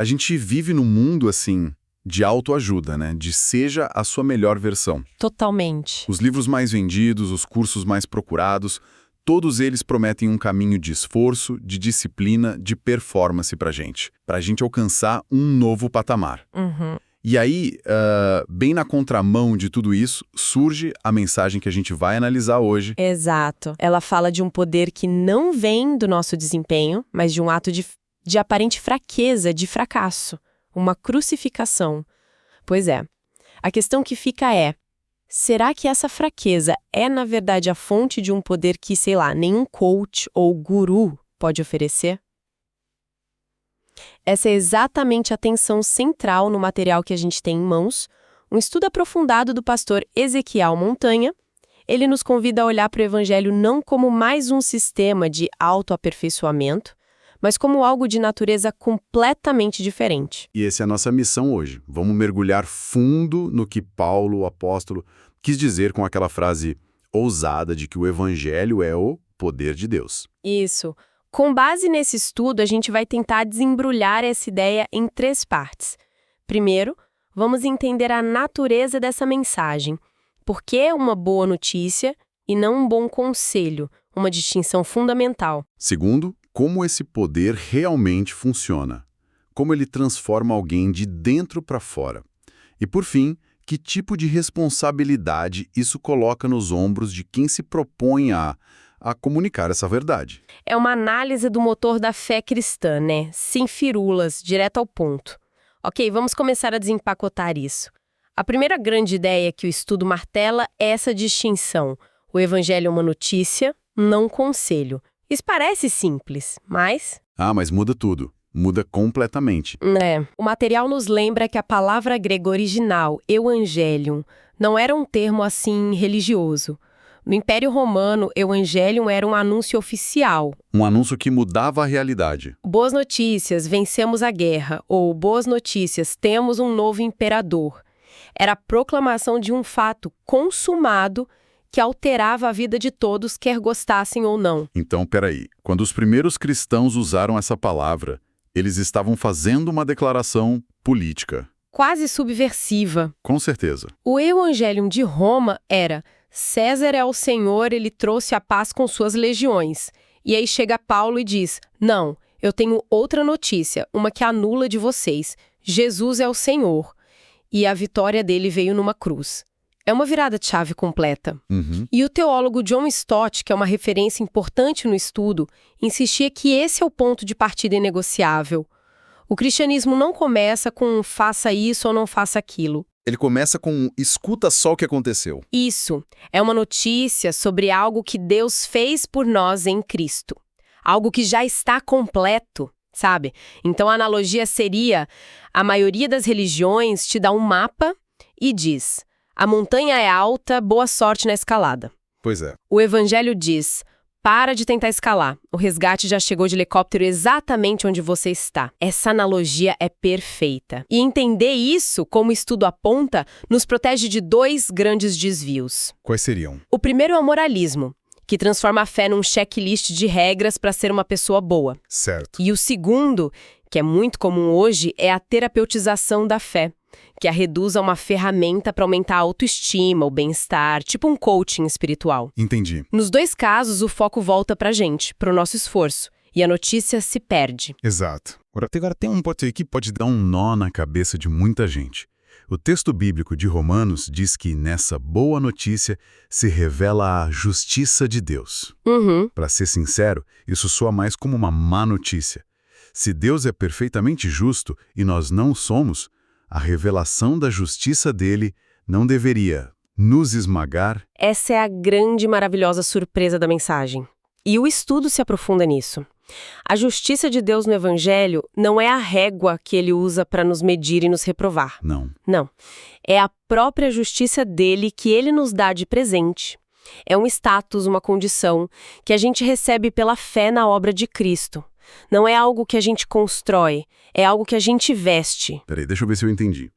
A gente vive num mundo, assim, de autoajuda, né? De seja a sua melhor versão. Totalmente. Os livros mais vendidos, os cursos mais procurados, todos eles prometem um caminho de esforço, de disciplina, de performance pra gente alcançar um novo patamar. Uhum. E aí, bem na contramão de tudo isso, surge a mensagem que a gente vai analisar hoje. Exato. Ela fala de um poder que não vem do nosso desempenho, mas de um ato de aparente fraqueza, de fracasso. Uma crucificação. Pois é. A questão que fica é: será que essa fraqueza é, na verdade, a fonte de um poder que, sei lá, nenhum coach ou guru pode oferecer? Essa é exatamente a tensão central no material que a gente tem em mãos, um estudo aprofundado do pastor Ezequiel Montanha. Ele nos convida a olhar para o Evangelho não como mais um sistema de autoaperfeiçoamento, mas como algo de natureza completamente diferente. E essa é a nossa missão hoje. Vamos mergulhar fundo no que Paulo, o apóstolo, quis dizer com aquela frase ousada de que o Evangelho é o poder de Deus. Isso. Com base nesse estudo, a gente vai tentar desembrulhar essa ideia em 3 partes. Primeiro, vamos entender a natureza dessa mensagem. Por que é uma boa notícia e não um bom conselho, uma distinção fundamental. Segundo, como esse poder realmente funciona. Como ele transforma alguém de dentro para fora. E por fim, que tipo de responsabilidade isso coloca nos ombros de quem se propõe a comunicar essa verdade. É uma análise do motor da fé cristã, né? Sem firulas, direto ao ponto. Ok, vamos começar a desempacotar isso. A primeira grande ideia que o estudo martela é essa distinção. O Evangelho é uma notícia, não um conselho. Isso parece simples, mas... Mas muda tudo. Muda completamente. O material nos lembra que a palavra grega original, euangelion, não era um termo assim religioso. No Império Romano, Evangelium era um anúncio oficial. Um anúncio que mudava a realidade. Boas notícias, vencemos a guerra. Ou boas notícias, temos um novo imperador. Era a proclamação de um fato consumado que alterava a vida de todos, quer gostassem ou não. Então, peraí. Quando os primeiros cristãos usaram essa palavra, eles estavam fazendo uma declaração política. Quase subversiva. Com certeza. O Evangelium de Roma era: César é o Senhor, ele trouxe a paz com suas legiões. E aí chega Paulo e diz: não, eu tenho outra notícia, uma que anula de vocês. Jesus é o Senhor. E a vitória dele veio numa cruz. É uma virada de chave completa. E o teólogo John Stott, que é uma referência importante no estudo, insistia que esse é o ponto de partida inegociável. O cristianismo não começa com faça isso ou não faça aquilo. Ele começa com escuta só o que aconteceu. Isso. É uma notícia sobre algo que Deus fez por nós em Cristo. Algo que já está completo, sabe? Então a analogia seria: a maioria das religiões te dá um mapa e diz: a montanha é alta, boa sorte na escalada. Pois é. O Evangelho diz: para de tentar escalar. O resgate já chegou de helicóptero exatamente onde você está. Essa analogia é perfeita. E entender isso, como o estudo aponta, nos protege de 2 grandes desvios. Quais seriam? O primeiro é o moralismo, que transforma a fé num checklist de regras para ser uma pessoa boa. Certo. E o segundo, que é muito comum hoje, é a terapeutização da fé, que a reduz a uma ferramenta para aumentar a autoestima, o bem-estar, tipo um coaching espiritual. Entendi. Nos 2 casos, o foco volta pra gente, pro nosso esforço, e a notícia se perde. Exato. Agora tem um ponto aí que pode dar um nó na cabeça de muita gente. O texto bíblico de Romanos diz que nessa boa notícia se revela a justiça de Deus. Para ser sincero, isso soa mais como uma má notícia. Se Deus é perfeitamente justo e nós não somos, a revelação da justiça dele não deveria nos esmagar? Essa é a grande e maravilhosa surpresa da mensagem. E o estudo se aprofunda nisso. A justiça de Deus no Evangelho não é a régua que ele usa para nos medir e nos reprovar. Não. Não. É a própria justiça dele que ele nos dá de presente. É um status, uma condição, que a gente recebe pela fé na obra de Cristo. Não é algo que a gente constrói, é algo que a gente veste. Peraí, deixa eu ver se eu entendi.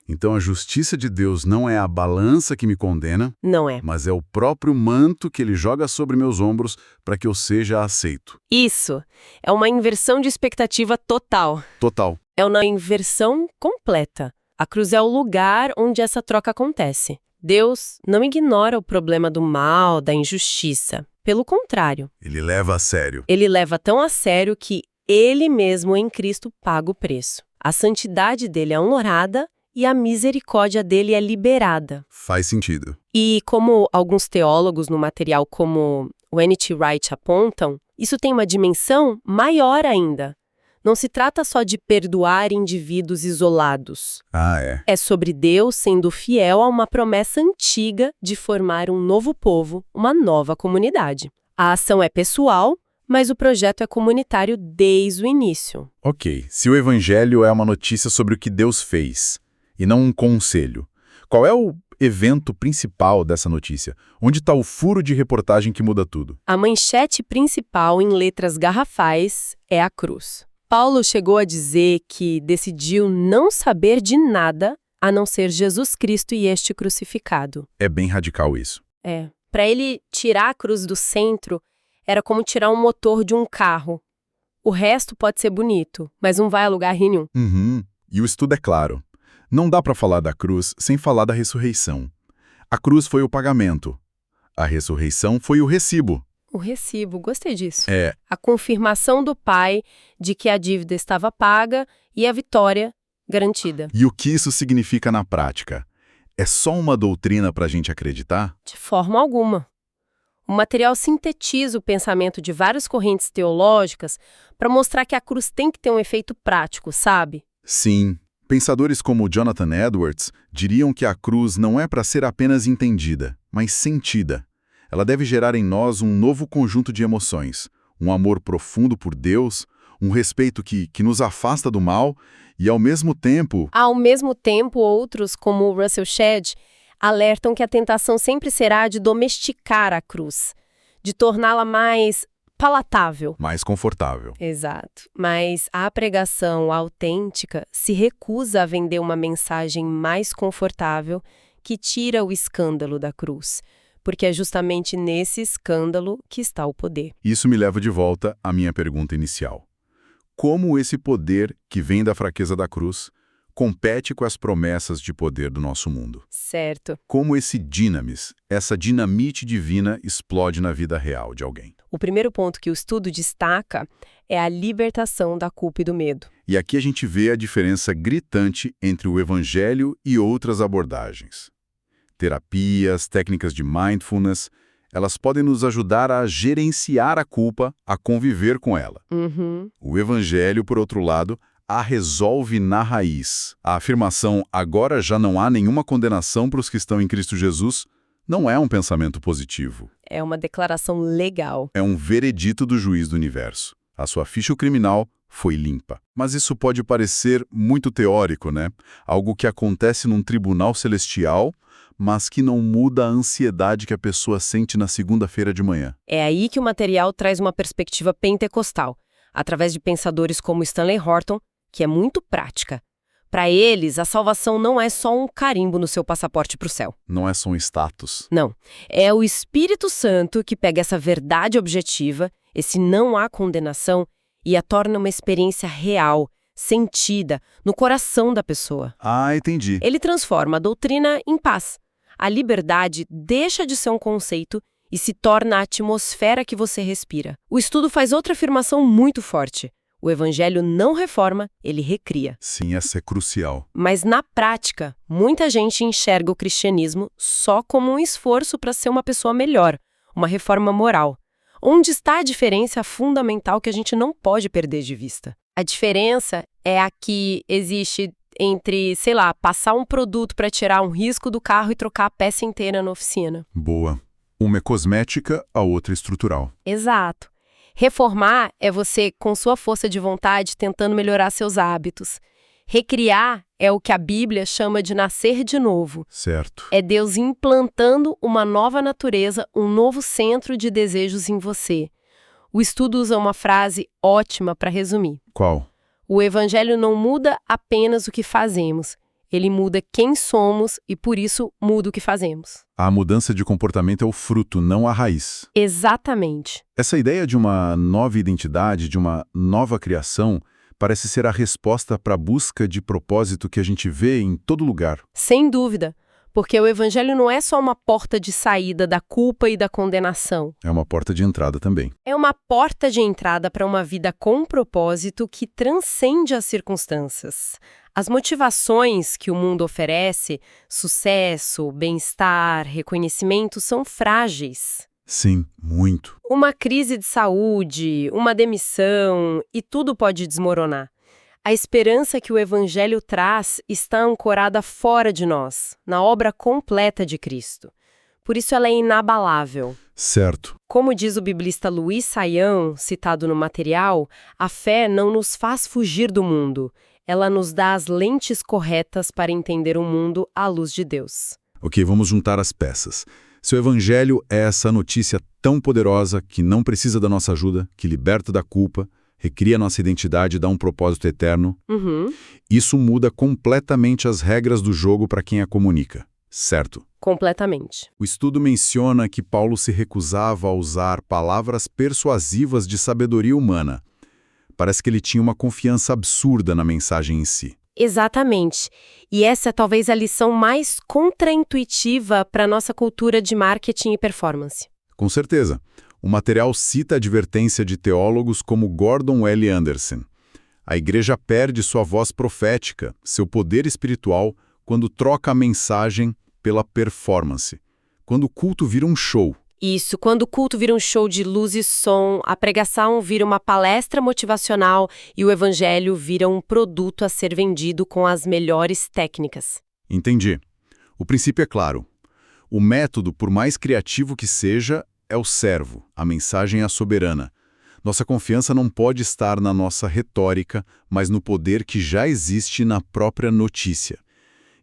Então a justiça de Deus não é a balança que me condena, Não é. mas é o próprio manto que ele joga sobre meus ombros para que eu seja aceito. Isso. É uma inversão de expectativa total. Total. é uma inversão completa. A cruz é o lugar onde essa troca acontece. Deus não ignora o problema do mal, da injustiça. Pelo contrário. Ele leva a sério. Ele leva tão a sério que ele mesmo em Cristo paga o preço. A santidade dele é honorada e a misericórdia dele é liberada. Faz sentido. E como alguns teólogos no material como o N.T. Wright apontam, isso tem uma dimensão maior ainda. Não se trata só de perdoar indivíduos isolados. Ah, é. É sobre Deus sendo fiel a uma promessa antiga de formar um novo povo, uma nova comunidade. A ação é pessoal, mas o projeto é comunitário desde o início. Ok, se o Evangelho é uma notícia sobre o que Deus fez, e não um conselho, qual é o evento principal dessa notícia? Onde está o furo de reportagem que muda tudo? A manchete principal em letras garrafais é a cruz. Paulo chegou a dizer que decidiu não saber de nada a não ser Jesus Cristo e este crucificado. É bem radical isso. É. Para ele tirar a cruz do centro, era como tirar um motor de um carro. O resto pode ser bonito, mas não vai a lugar nenhum. E o estudo é claro. Não dá para falar da cruz sem falar da ressurreição. A cruz foi o pagamento. A ressurreição foi o recibo. O recibo, gostei disso. É. A confirmação do Pai de que a dívida estava paga e a vitória garantida. E o que isso significa na prática? É só uma doutrina para a gente acreditar? De forma alguma. O material sintetiza o pensamento de várias correntes teológicas para mostrar que a cruz tem que ter um efeito prático, sabe? Sim. Pensadores como Jonathan Edwards diriam que a cruz não é para ser apenas entendida, mas sentida. Ela deve gerar em nós um novo conjunto de emoções, um amor profundo por Deus, um respeito que nos afasta do mal e, ao mesmo tempo... Ao mesmo tempo, outros, como Russell Shedd, alertam que a tentação sempre será de domesticar a cruz, de torná-la mais palatável. mais confortável. Exato. Mas a pregação autêntica se recusa a vender uma mensagem mais confortável que tira o escândalo da cruz, porque é justamente nesse escândalo que está o poder. Isso me leva de volta à minha pergunta inicial. Como esse poder que vem da fraqueza da cruz compete com as promessas de poder do nosso mundo? Certo. Como esse dinamis, essa dinamite divina, explode na vida real de alguém? O primeiro ponto que o estudo destaca é a libertação da culpa e do medo. E aqui a gente vê a diferença gritante entre o Evangelho e outras abordagens. Terapias, técnicas de mindfulness, elas podem nos ajudar a gerenciar a culpa, a conviver com ela. O Evangelho, por outro lado, a resolve na raiz. A afirmação "agora já não há nenhuma condenação para os que estão em Cristo Jesus" não é um pensamento positivo. É uma declaração legal. É um veredito do juiz do universo. A sua ficha criminal foi limpa. Mas isso pode parecer muito teórico, né? Algo que acontece num tribunal celestial, mas que não muda a ansiedade que a pessoa sente na segunda-feira de manhã. É aí que o material traz uma perspectiva pentecostal, através de pensadores como Stanley Horton, que é muito prática. Para eles, a salvação não é só um carimbo no seu passaporte para o céu. Não é só um status. Não. É o Espírito Santo que pega essa verdade objetiva, esse não há condenação, e a torna uma experiência real, sentida, no coração da pessoa. Ah, entendi. Ele transforma a doutrina em paz. A liberdade deixa de ser um conceito e se torna a atmosfera que você respira. O estudo faz outra afirmação muito forte. O Evangelho não reforma, ele recria. Sim, essa é crucial. Mas na prática, muita gente enxerga o cristianismo só como um esforço para ser uma pessoa melhor, uma reforma moral. Onde está a diferença fundamental que a gente não pode perder de vista? A diferença é a que existe entre, sei lá, passar um produto para tirar um risco do carro e trocar a peça inteira na oficina. Boa. Uma é cosmética, a outra é estrutural. Exato. Reformar é você, com sua força de vontade, tentando melhorar seus hábitos. Recriar é o que a Bíblia chama de nascer de novo. Certo. É Deus implantando uma nova natureza, um novo centro de desejos em você. O estudo usa uma frase ótima para resumir. Qual? O Evangelho não muda apenas o que fazemos. Ele muda quem somos e, por isso, muda o que fazemos. A mudança de comportamento é o fruto, não a raiz. Exatamente. Essa ideia de uma nova identidade, de uma nova criação, Parece ser a resposta para a busca de propósito que a gente vê em todo lugar. Sem dúvida, porque o evangelho não é só uma porta de saída da culpa e da condenação. É uma porta de entrada também. É uma porta de entrada para uma vida com propósito que transcende as circunstâncias. As motivações que o mundo oferece, sucesso, bem-estar, reconhecimento, são frágeis. Sim, muito. Uma crise de saúde, uma demissão, e tudo pode desmoronar. A esperança que o Evangelho traz está ancorada fora de nós, na obra completa de Cristo. Por isso ela é inabalável. Certo. Como diz o biblista Luiz Saião, citado no material, a fé não nos faz fugir do mundo. Ela nos dá as lentes corretas para entender o mundo à luz de Deus. Ok, vamos juntar as peças. Se o Evangelho é essa notícia tão poderosa que não precisa da nossa ajuda, que liberta da culpa, recria nossa identidade e dá um propósito eterno, isso muda completamente as regras do jogo para quem a comunica, certo? Completamente. O estudo menciona que Paulo se recusava a usar palavras persuasivas de sabedoria humana. Parece que ele tinha uma confiança absurda na mensagem em si. Exatamente. E essa é talvez a lição mais contraintuitiva para a nossa cultura de marketing e performance. Com certeza. O material cita a advertência de teólogos como Gordon L. Anderson. A igreja perde sua voz profética, seu poder espiritual, quando troca a mensagem pela performance. Quando o culto vira um show. Isso, quando o culto vira um show de luz e som, a pregação vira uma palestra motivacional e o evangelho vira um produto a ser vendido com as melhores técnicas. Entendi. O princípio é claro. O método, por mais criativo que seja, é o servo, a mensagem é a soberana. Nossa confiança não pode estar na nossa retórica, mas no poder que já existe na própria notícia.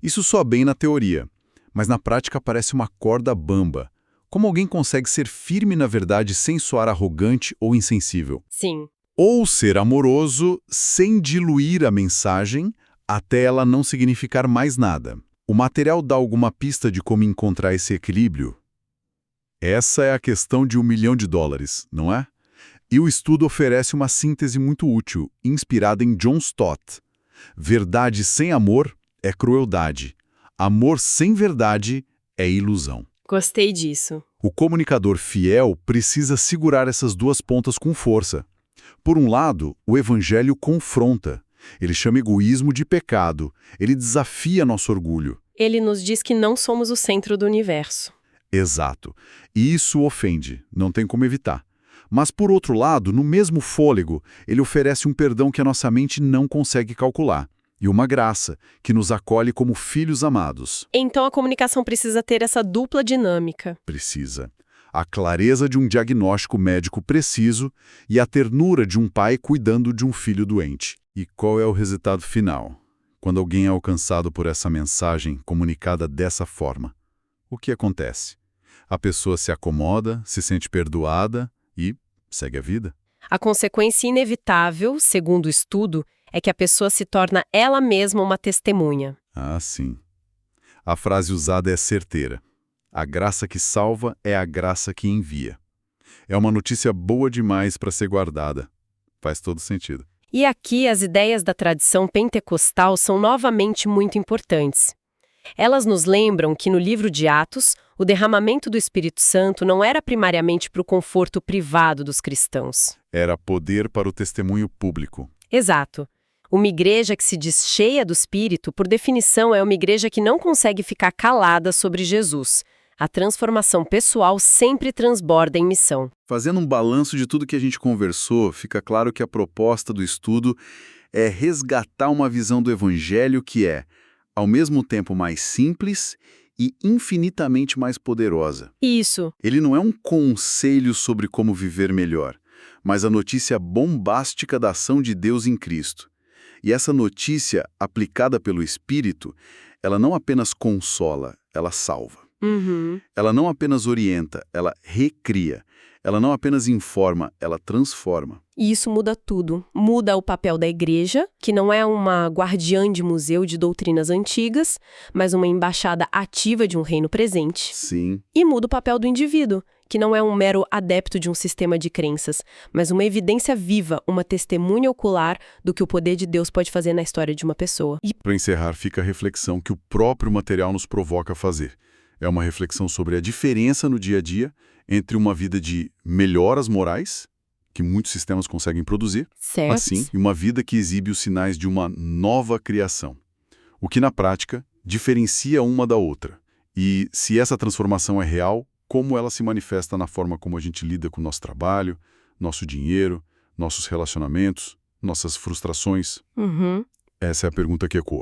Isso soa bem na teoria, mas na prática parece uma corda bamba. Como alguém consegue ser firme na verdade sem soar arrogante ou insensível? Sim. Ou ser amoroso sem diluir a mensagem até ela não significar mais nada. O material dá alguma pista de como encontrar esse equilíbrio? Essa é a questão de $1 milhão, não é? E o estudo oferece uma síntese muito útil, inspirada em John Stott. Verdade sem amor é crueldade. Amor sem verdade é ilusão. Gostei disso. O comunicador fiel precisa segurar essas duas pontas com força. Por um lado, o evangelho confronta. Ele chama egoísmo de pecado. Ele desafia nosso orgulho. Ele nos diz que não somos o centro do universo. Exato. E isso ofende, não tem como evitar. Mas, por outro lado, no mesmo fôlego, ele oferece um perdão que a nossa mente não consegue calcular. E uma graça, que nos acolhe como filhos amados. Então a comunicação precisa ter essa dupla dinâmica. Precisa. A clareza de um diagnóstico médico preciso e a ternura de um pai cuidando de um filho doente. E qual é o resultado final? Quando alguém é alcançado por essa mensagem comunicada dessa forma, o que acontece? A pessoa se acomoda, se sente perdoada e segue a vida. A consequência inevitável, segundo o estudo, é que a pessoa se torna ela mesma uma testemunha. Ah, sim. A frase usada é certeira. A graça que salva é a graça que envia. É uma notícia boa demais para ser guardada. Faz todo sentido. E aqui as ideias da tradição pentecostal são novamente muito importantes. Elas nos lembram que no livro de Atos, o derramamento do Espírito Santo não era primariamente para o conforto privado dos cristãos. Era poder para o testemunho público. Exato. Uma igreja que se diz cheia do Espírito, por definição, é uma igreja que não consegue ficar calada sobre Jesus. A transformação pessoal sempre transborda em missão. Fazendo um balanço de tudo que a gente conversou, fica claro que a proposta do estudo é resgatar uma visão do Evangelho que é, ao mesmo tempo, mais simples e infinitamente mais poderosa. Isso. Ele não é um conselho sobre como viver melhor, mas a notícia bombástica da ação de Deus em Cristo. E essa notícia, aplicada pelo Espírito, ela não apenas consola, ela salva. Ela não apenas orienta, ela recria. Ela não apenas informa, ela transforma. E isso muda tudo. Muda o papel da igreja, que não é uma guardiã de museu de doutrinas antigas, mas uma embaixada ativa de um reino presente. Sim. E muda o papel do indivíduo, que não é um mero adepto de um sistema de crenças, mas uma evidência viva, uma testemunha ocular do que o poder de Deus pode fazer na história de uma pessoa. E Para encerrar, fica a reflexão que o próprio material nos provoca a fazer. É uma reflexão sobre a diferença no dia a dia entre uma vida de melhoras morais, que muitos sistemas conseguem produzir, certo? assim, e uma vida que exibe os sinais de uma nova criação. O que, na prática, diferencia uma da outra. E, se essa transformação é real, como ela se manifesta na forma como a gente lida com o nosso trabalho, nosso dinheiro, nossos relacionamentos, nossas frustrações? Uhum. Essa é a pergunta que ecoa.